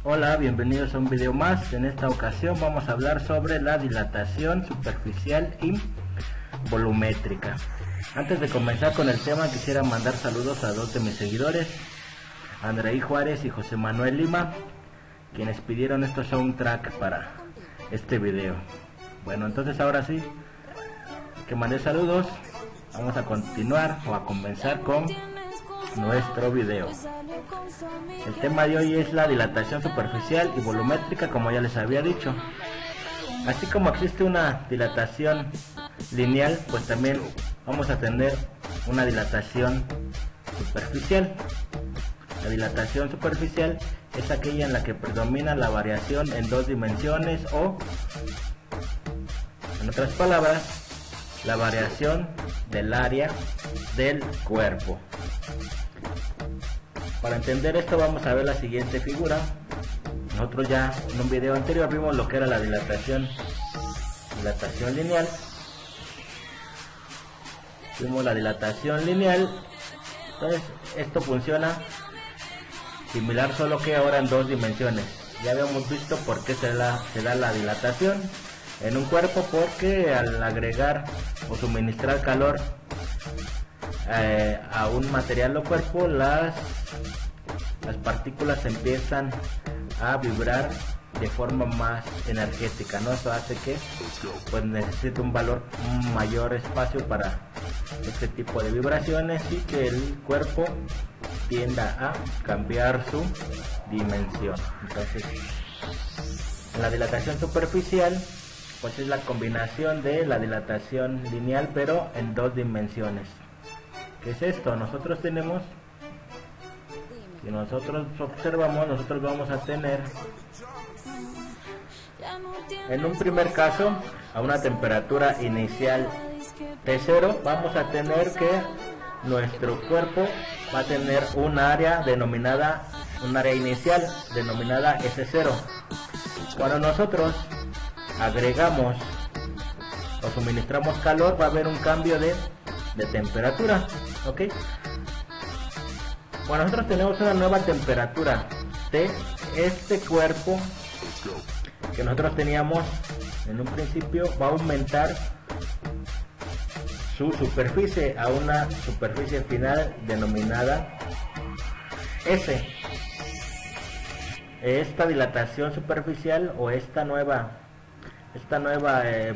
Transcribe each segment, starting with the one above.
Hola, bienvenidos a un video más. En esta ocasión vamos a hablar sobre la dilatación superficial y volumétrica. Antes de comenzar con el tema, quisiera mandar saludos a dos de mis seguidores, Andreí Juárez y José Manuel Lima, quienes pidieron estos soundtrack para este video. Bueno, entonces ahora sí que mandé saludos, vamos a continuar o a comenzar con nuestro video. El tema de hoy es la dilatación superficial y volumétrica, como ya les había dicho. Así como existe una dilatación lineal, pues también vamos a tener una dilatación superficial. La dilatación superficial es aquella en la que predomina la variación en dos dimensiones o, en otras palabras, la variación del área del cuerpo. Para entender esto vamos a ver la siguiente figura. Nosotros ya en un video anterior vimos lo que era la dilatación lineal. Vimos la dilatación lineal. Entonces esto funciona similar, solo que ahora en dos dimensiones. Ya habíamos visto por qué se da la dilatación en un cuerpo, porque al agregar o suministrar calor a un material o cuerpo, las partículas empiezan a vibrar de forma más energética, ¿no? Eso hace que pues necesite un mayor espacio para este tipo de vibraciones y que el cuerpo tienda a cambiar su dimensión. Entonces, la dilatación superficial pues es la combinación de la dilatación lineal, pero en dos dimensiones. ¿Qué es esto? Nosotros tenemos, si nosotros observamos, nosotros vamos a tener en un primer caso a una temperatura inicial T0, vamos a tener que nuestro cuerpo va a tener un área inicial denominada S0. Cuando nosotros agregamos o suministramos calor, va a haber un cambio de temperatura, ¿ok? Cuando nosotros tenemos una nueva temperatura T, este cuerpo que nosotros teníamos en un principio va a aumentar su superficie a una superficie final denominada S. Esta dilatación superficial o esta nueva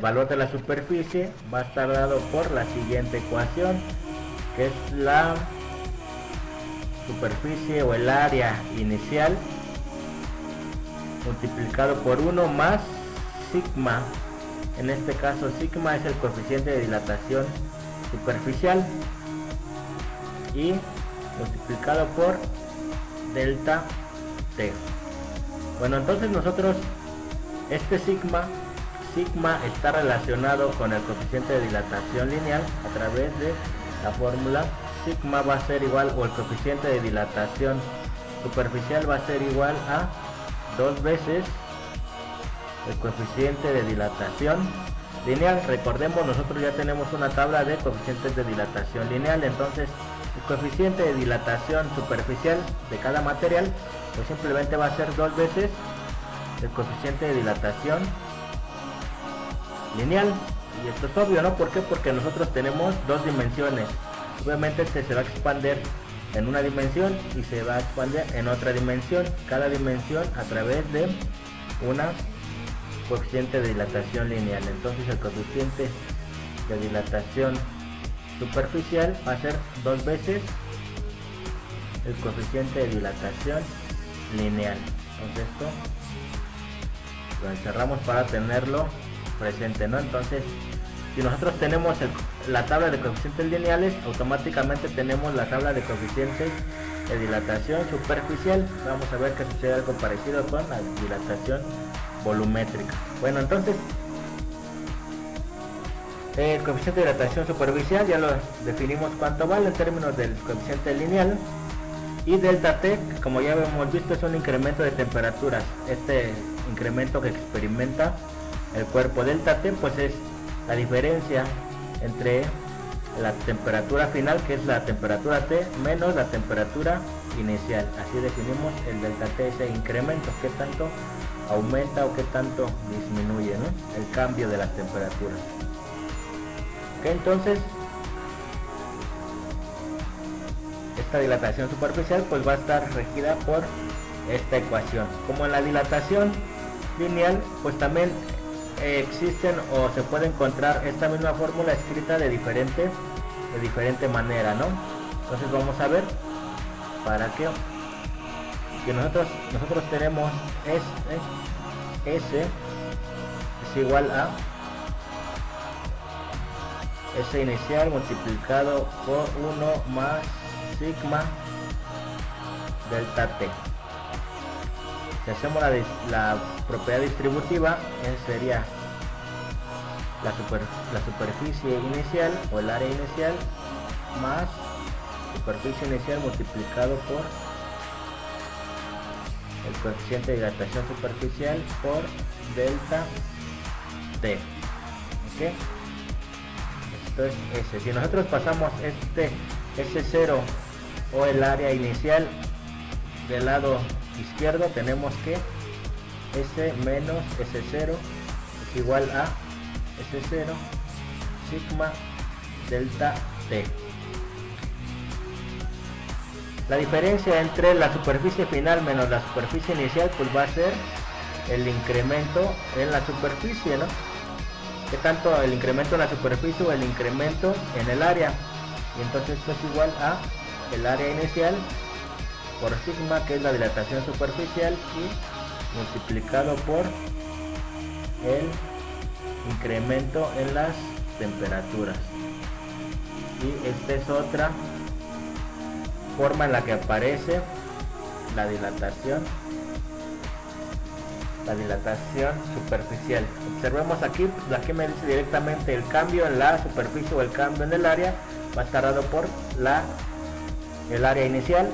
valor de la superficie va a estar dado por la siguiente ecuación, que es la superficie o el área inicial multiplicado por 1 más sigma. En este caso sigma es el coeficiente de dilatación superficial y multiplicado por delta T. Bueno, entonces nosotros este sigma está relacionado con el coeficiente de dilatación lineal a través de la fórmula. Sigma va a ser igual, o el coeficiente de dilatación superficial va a ser igual a 2 veces el coeficiente de dilatación lineal. Recordemos, nosotros ya tenemos una tabla de coeficientes de dilatación lineal, entonces el coeficiente de dilatación superficial de cada material pues simplemente va a ser 2 veces el coeficiente de dilatación lineal. Y esto es obvio, ¿no? ¿Por qué? Porque nosotros tenemos dos dimensiones. Obviamente este se va a expandir en una dimensión y se va a expandir en otra dimensión, cada dimensión a través de una coeficiente de dilatación lineal. Entonces el coeficiente de dilatación superficial va a ser 2 veces el coeficiente de dilatación lineal. Entonces esto lo encerramos para tenerlo presente, ¿no? Entonces, si nosotros tenemos la tabla de coeficientes lineales, automáticamente tenemos la tabla de coeficientes de dilatación superficial. Vamos a ver que sucede algo parecido con la dilatación volumétrica. Bueno, entonces el coeficiente de dilatación superficial ya lo definimos cuánto vale en términos del coeficiente lineal, y delta T, como ya hemos visto, es un incremento de temperaturas. Este incremento que experimenta el cuerpo, delta T, pues es la diferencia entre la temperatura final, que es la temperatura T, menos la temperatura inicial. Así definimos el delta T, ese incremento, qué tanto aumenta o qué tanto disminuye, ¿no?, el cambio de las temperaturas. Ok, entonces esta dilatación superficial pues va a estar regida por esta ecuación. Como en la dilatación lineal, pues también existen o se puede encontrar esta misma fórmula escrita de diferente manera, ¿no? Entonces vamos a ver para qué, que nosotros tenemos S es igual a S inicial multiplicado por 1 más sigma delta T. Si hacemos la propiedad distributiva, sería la superficie inicial o el área inicial más superficie inicial multiplicado por el coeficiente de dilatación superficial por delta T. ¿Okay? Esto es S. Si nosotros pasamos este S0 o el área inicial del lado izquierdo, tenemos que S menos S0 es igual a S0 sigma delta T. La diferencia entre la superficie final menos la superficie inicial pues va a ser el incremento en la superficie, ¿no? ¿Qué tanto el incremento en la superficie o el incremento en el área? Y entonces esto es igual a el área inicial por sigma, que es la dilatación superficial, y multiplicado por el incremento en las temperaturas. Y esta es otra forma en la que aparece la dilatación superficial. Observemos aquí, pues aquí me dice directamente el cambio en la superficie o el cambio en el área va a estar dado por el área inicial,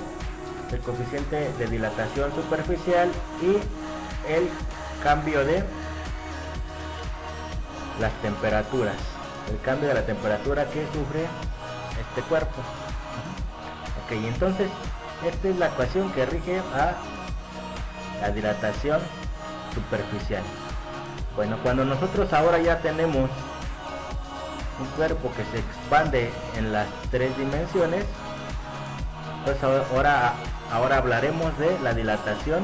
el coeficiente de dilatación superficial y el cambio de las temperaturas, el cambio de la temperatura que sufre este cuerpo. Ok, entonces esta es la ecuación que rige a la dilatación superficial. Bueno, cuando nosotros ahora ya tenemos un cuerpo que se expande en las 3 dimensiones, pues ahora hablaremos de la dilatación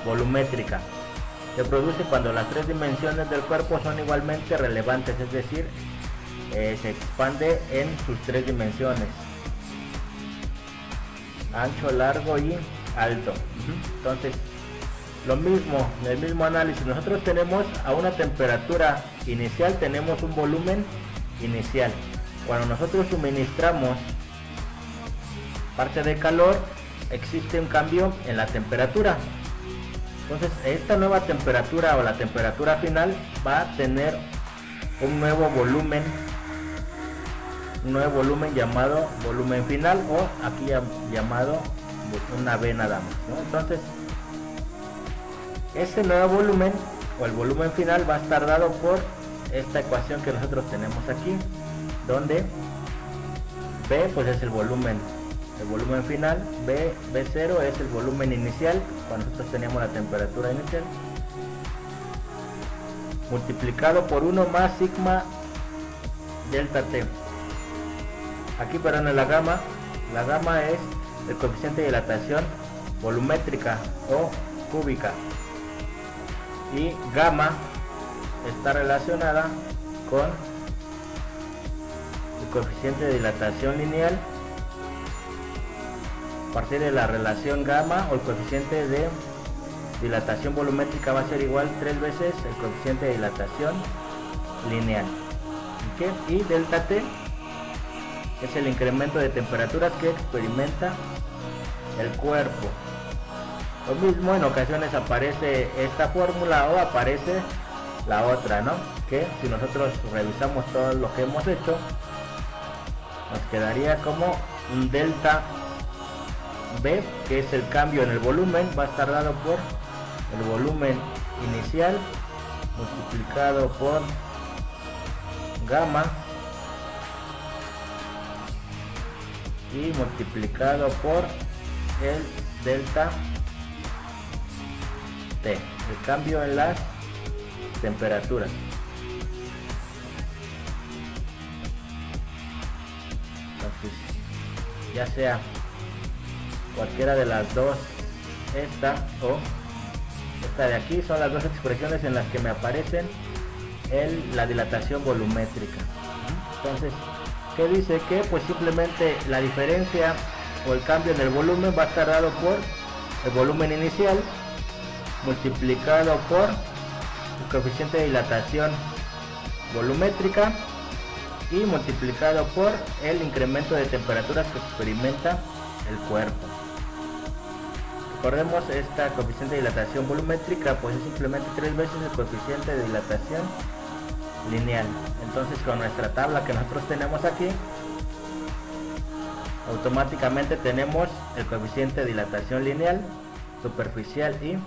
volumétrica. Se produce cuando las 3 dimensiones del cuerpo son igualmente relevantes, es decir, se expande en sus 3 dimensiones: ancho, largo y alto. Entonces, lo mismo, el mismo análisis, nosotros tenemos a una temperatura inicial, tenemos un volumen inicial. Cuando nosotros suministramos parte de calor, existe un cambio en la temperatura. Entonces esta nueva temperatura o la temperatura final va a tener un nuevo volumen llamado volumen final, o aquí llamado una V nada más, ¿no? Entonces ese nuevo volumen o el volumen final va a estar dado por esta ecuación que nosotros tenemos aquí, donde V pues es el volumen final, V0 es el volumen inicial cuando nosotros teníamos la temperatura inicial, multiplicado por 1 más sigma delta T. Aquí, perdón, en la gama es el coeficiente de dilatación volumétrica o cúbica, y gamma está relacionada con el coeficiente de dilatación lineal. A partir de la relación gamma, o el coeficiente de dilatación volumétrica va a ser igual 3 veces el coeficiente de dilatación lineal. ¿Okay? Y delta T es el incremento de temperaturas que experimenta el cuerpo. Lo mismo, en ocasiones aparece esta fórmula o aparece la otra, ¿no? Que si nosotros revisamos todo lo que hemos hecho, nos quedaría como un delta V, que es el cambio en el volumen, va a estar dado por el volumen inicial multiplicado por gamma y multiplicado por el delta T, el cambio en las temperaturas. Entonces, ya sea cualquiera de las dos, esta o esta de aquí, son las dos expresiones en las que me aparecen la dilatación volumétrica. Entonces, ¿qué dice? Que pues simplemente la diferencia o el cambio en el volumen va a estar dado por el volumen inicial multiplicado por el coeficiente de dilatación volumétrica y multiplicado por el incremento de temperaturas que experimenta el cuerpo. Recordemos, esta coeficiente de dilatación volumétrica pues es simplemente 3 veces el coeficiente de dilatación lineal. Entonces, con nuestra tabla que nosotros tenemos aquí, automáticamente tenemos el coeficiente de dilatación lineal, superficial y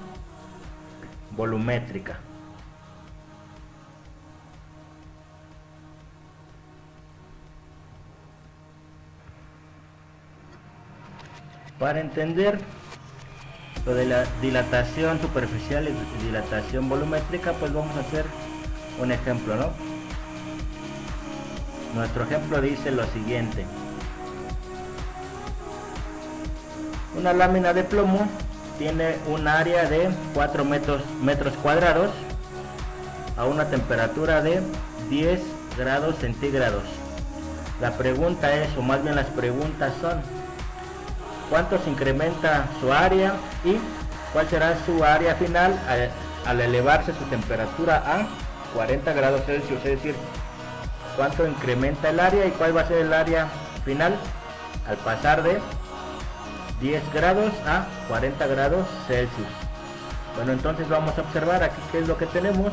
volumétrica. Para entender lo de la dilatación superficial y dilatación volumétrica, pues vamos a hacer un ejemplo, ¿no? Nuestro ejemplo dice lo siguiente: una lámina de plomo tiene un área de 4 metros cuadrados a una temperatura de 10 grados centígrados. La pregunta es, o más bien las preguntas son: ¿cuánto se incrementa su área y cuál será su área final al elevarse su temperatura a 40 grados Celsius? Es decir, ¿cuánto incrementa el área y cuál va a ser el área final al pasar de 10 grados a 40 grados Celsius? Bueno, entonces vamos a observar aquí qué es lo que tenemos.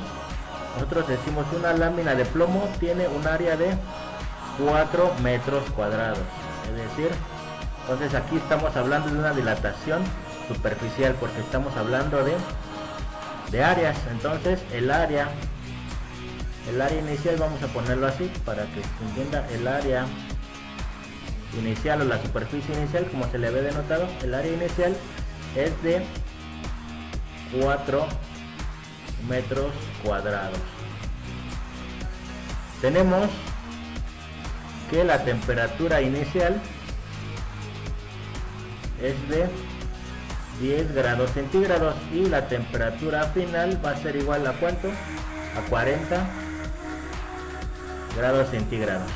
Nosotros decimos una lámina de plomo tiene un área de 4 metros cuadrados. Es decir, entonces aquí estamos hablando de una dilatación superficial porque estamos hablando de áreas. Entonces el área inicial, vamos a ponerlo así para que se entienda, el área inicial o la superficie inicial, como se le ve denotado, el área inicial es de 4 metros cuadrados. Tenemos que la temperatura inicial es de 10 grados centígrados y la temperatura final va a ser igual a ¿cuánto? A 40 grados centígrados.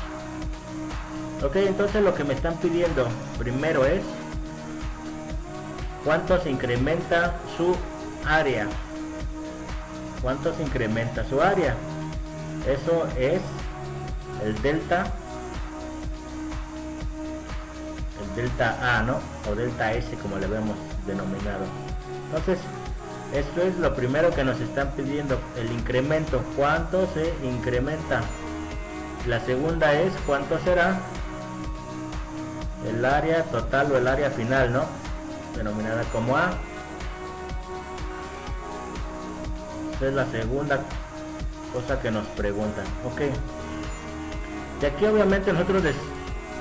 Ok, entonces lo que me están pidiendo primero es cuánto se incrementa su área. ¿Cuánto se incrementa su área? Eso es el delta A, ¿no? O delta S, como le vemos denominado. Entonces, esto es lo primero que nos están pidiendo, el incremento, cuánto se incrementa. La segunda es cuánto será el área total o el área final, ¿no? Denominada como A. Esta es la segunda cosa que nos preguntan. Ok. Y aquí obviamente nosotros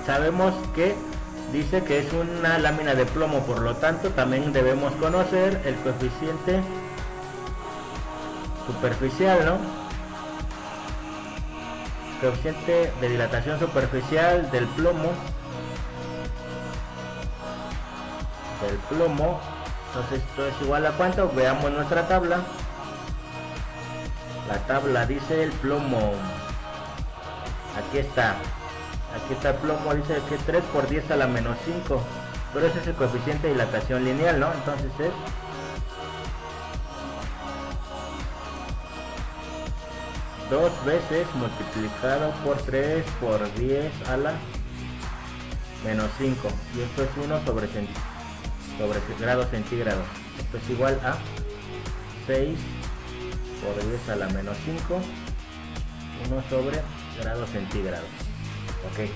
sabemos que dice que es una lámina de plomo, por lo tanto también debemos conocer el coeficiente superficial, ¿no? Coeficiente de dilatación superficial del plomo. Entonces esto es igual a ¿cuánto? Veamos nuestra tabla. La tabla dice el plomo. Aquí está el plomo, dice que 3 por 10 a la menos 5, pero ese es el coeficiente de dilatación lineal, ¿no? Entonces es 2 veces multiplicado por 3 por 10 a la menos 5, y esto es 1 sobre grados centígrados. Esto es igual a 6 por 10 a la menos 5, 1 sobre grados centígrados. Ok, ese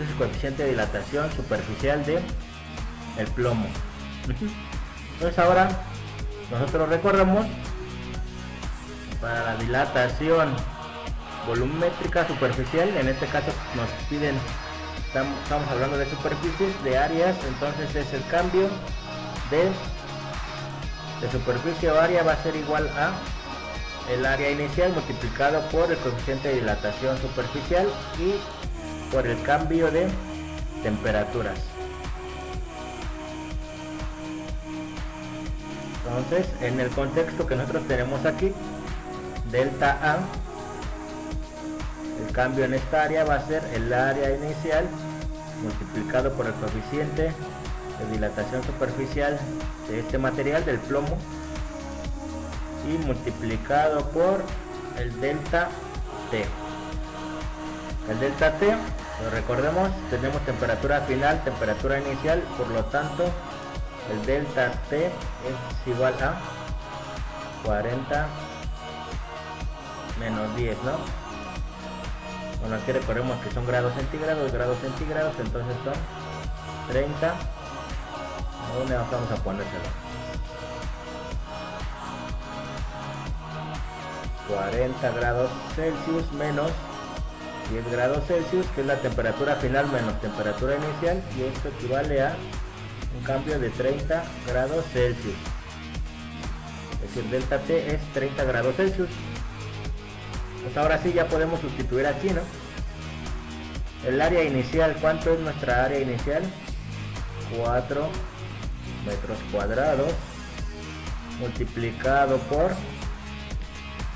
es el coeficiente de dilatación superficial de el plomo. Entonces ahora nosotros recordamos, para la dilatación volumétrica superficial, en este caso nos piden estamos hablando de superficies, de áreas, entonces es el cambio de superficie o área va a ser igual a el área inicial multiplicado por el coeficiente de dilatación superficial y por el cambio de temperaturas. Entonces, en el contexto que nosotros tenemos aquí, delta A, el cambio en esta área va a ser el área inicial multiplicado por el coeficiente de dilatación superficial de este material, del plomo, y multiplicado por el delta T. El delta T, lo recordemos, tenemos temperatura final, temperatura inicial, por lo tanto el delta T es igual a 40 menos 10, ¿no? Bueno, aquí recordemos que son grados centígrados, entonces son 30. ¿A dónde vamos a ponérselo? 40 grados Celsius menos 10 grados Celsius, que es la temperatura final menos temperatura inicial, y esto equivale a un cambio de 30 grados Celsius. Es decir, delta T es 30 grados Celsius. Pues ahora sí ya podemos sustituir aquí, ¿no? El área inicial, ¿cuánto es nuestra área inicial? 4 metros cuadrados multiplicado por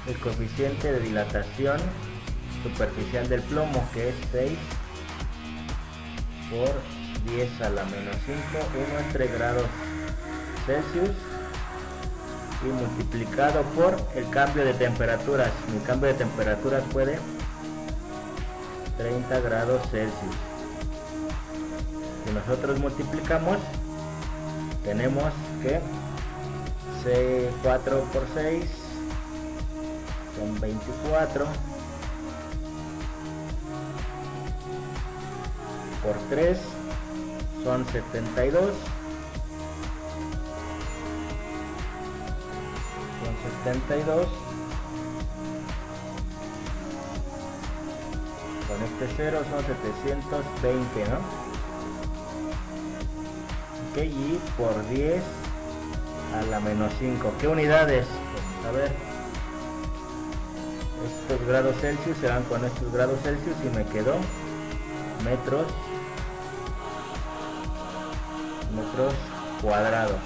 el coeficiente de dilatación superficial del plomo, que es 6 por 10 a la menos 5, 1 entre grados Celsius, y multiplicado por el cambio de temperaturas. El cambio de temperaturas puede 30 grados Celsius. Si nosotros multiplicamos, tenemos que 4 por 6 son 24, por 3 son 72, con este 0 son 720, ¿no? Ok, y por 10 a la menos 5, ¿qué unidades? Vamos a ver, estos grados Celsius se van con estos grados Celsius y me quedó metros cuadrados.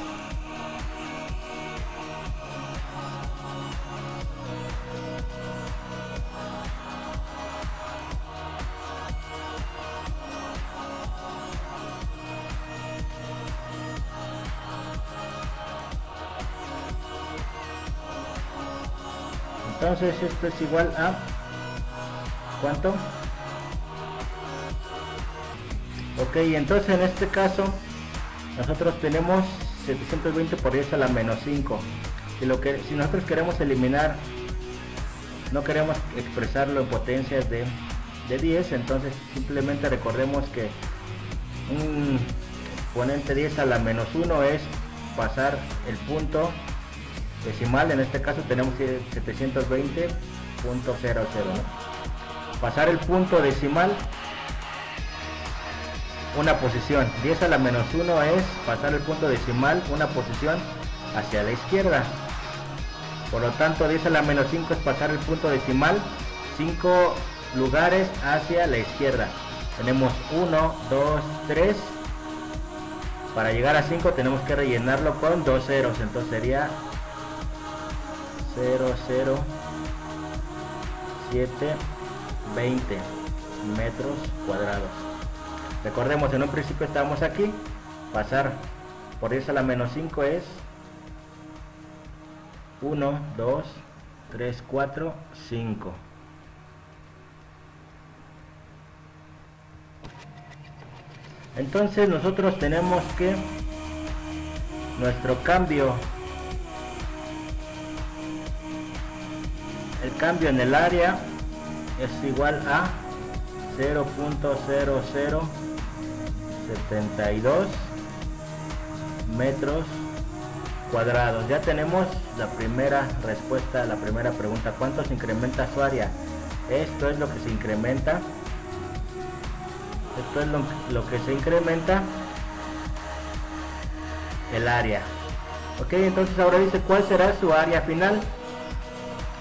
Entonces esto es igual a ¿cuánto? Ok, entonces en este caso nosotros tenemos 720 por 10 a la menos 5. Si nosotros queremos eliminar, no queremos expresarlo en potencias de 10, entonces simplemente recordemos que un exponente 10 a la menos 1 es pasar el punto decimal. En este caso tenemos 720.00, ¿no? Pasar el punto decimal una posición. 10 a la menos 1 es pasar el punto decimal una posición hacia la izquierda. Por lo tanto 10 a la menos 5 es pasar el punto decimal 5 lugares hacia la izquierda. Tenemos 1, 2, 3. Para llegar a 5 tenemos que rellenarlo con 2 ceros, entonces sería 0, 0, 7, 20 metros cuadrados. Recordemos, en un principio estábamos aquí, pasar por 10 a la menos 5 es 1, 2, 3, 4, 5. Entonces nosotros tenemos que nuestro cambio, el cambio en el área es igual a 0.0072 metros cuadrados. Ya tenemos la primera respuesta a la primera pregunta. ¿Cuánto se incrementa su área? Esto es lo que se incrementa. Esto es lo que se incrementa el área. Ok, entonces ahora dice cuál será su área final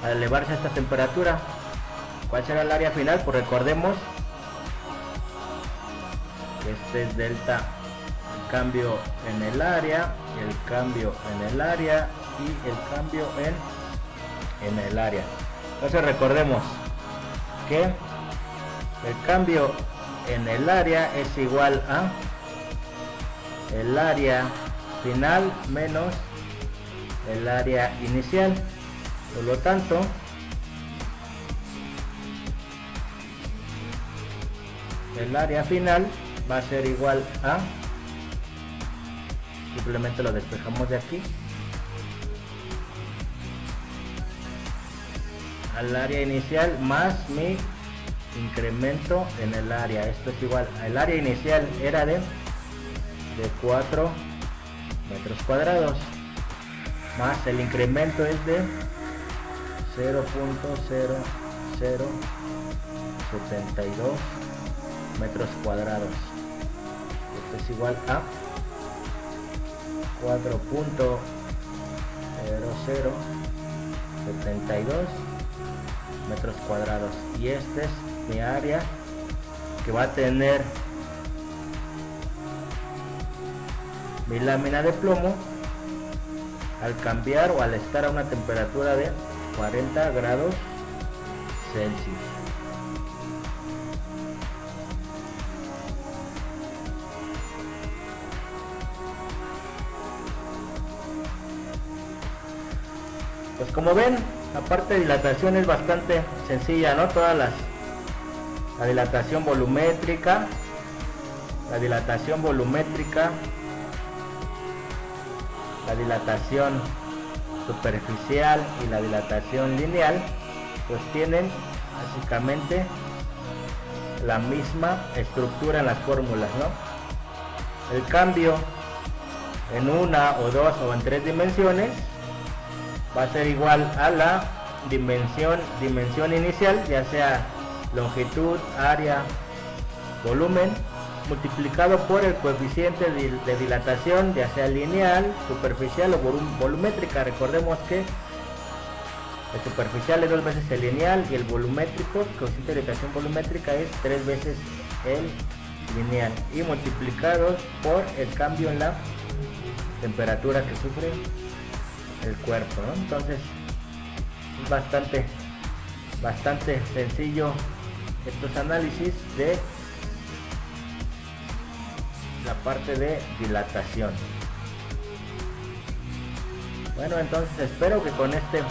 al elevarse a esta temperatura. ¿Cuál será el área final? Pues recordemos que este es delta, el cambio en el área, el cambio en el área y el cambio en el área. Entonces recordemos que el cambio en el área es igual a el área final menos el área inicial. Por lo tanto, el área final va a ser igual a, simplemente lo despejamos de aquí, al área inicial más mi incremento en el área. Esto es igual, el área inicial era de 4 metros cuadrados, más el incremento es de 0.0072 metros cuadrados. Esto es igual a 4.0072 metros cuadrados, y este es mi área que va a tener mi lámina de plomo al cambiar o al estar a una temperatura de 40 grados Celsius. Pues como ven, la parte de dilatación es bastante sencilla, ¿no? La dilatación volumétrica, la dilatación superficial y la dilatación lineal, pues tienen básicamente la misma estructura en las fórmulas, ¿no? El cambio en una o dos o en tres dimensiones va a ser igual a la dimensión inicial, ya sea longitud, área, volumen, multiplicado por el coeficiente de dilatación, ya sea lineal, superficial o volumétrica. Recordemos que el superficial es 2 veces el lineal y el volumétrico, el coeficiente de dilatación volumétrica, es 3 veces el lineal, y multiplicados por el cambio en la temperatura que sufre el cuerpo, ¿no? Entonces es bastante sencillo estos análisis de la parte de dilatación. Bueno, entonces espero que con este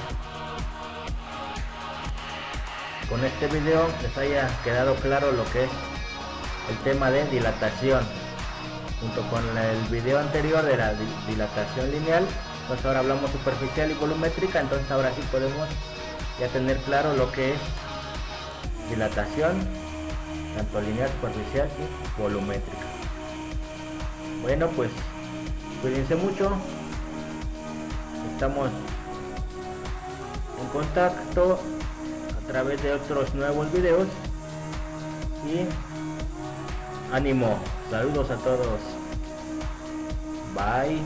video les haya quedado claro lo que es el tema de dilatación, junto con el video anterior de la dilatación lineal. Pues ahora hablamos superficial y volumétrica, entonces ahora sí podemos ya tener claro lo que es dilatación, tanto lineal, superficial y volumétrica. Bueno, pues cuídense mucho, estamos en contacto a través de otros nuevos videos y ánimo, saludos a todos, bye.